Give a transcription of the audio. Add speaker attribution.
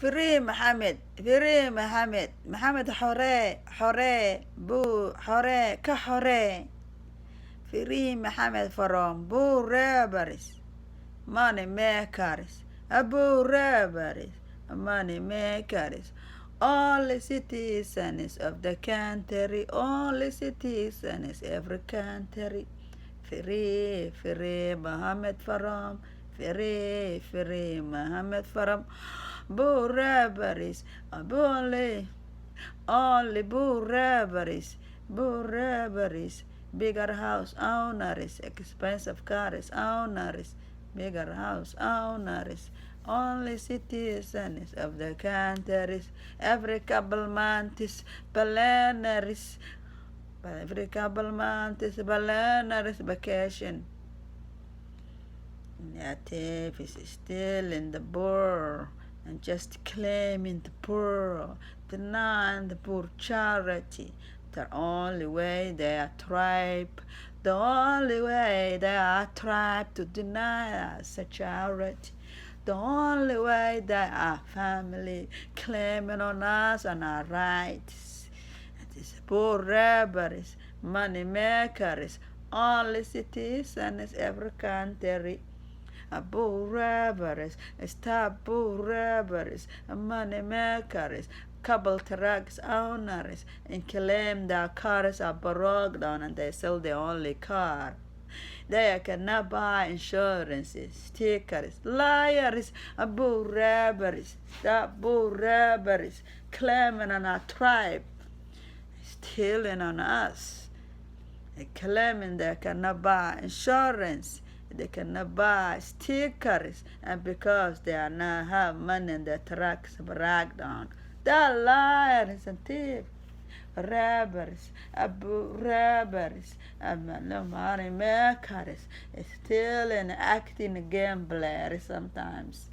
Speaker 1: Free Mohammed, free Mohammed, Mohammed حرية حرية بو حرية كحرية. Free Mohammed from Boo robbers, money makers, Abu robbers, money makers. All the citizens of the country, all the citizens every country. Free, free Mohammed from, free Mohammed from Boo robbers, only Boo robbers, bigger house owners, expensive cars owners, bigger house owners, only citizens of the countries, every couple months, planners, every couple months, planners vacation. The thief is still in the poor and just claiming the poor, denying the poor charity. The only way they are tribe, the only way they are tribe to deny us a charity. The only way they are family claiming on us and our rights. It is poor robbers, money makers, only citizens every country. Bull robbers, stop bull robbers, money makers, couple trucks owners, and claim their cars are broke down and they sell the only car. They cannot buy insurances, stickers, liars, bull robbers, stop bull robbers, claiming on our tribe, stealing on us, claiming they cannot buy insurance. They cannot buy stickers, and because they are not have money in their trucks break down. They're liars and thieves, robbers, robbers, money makers, stealing, acting gamblers sometimes.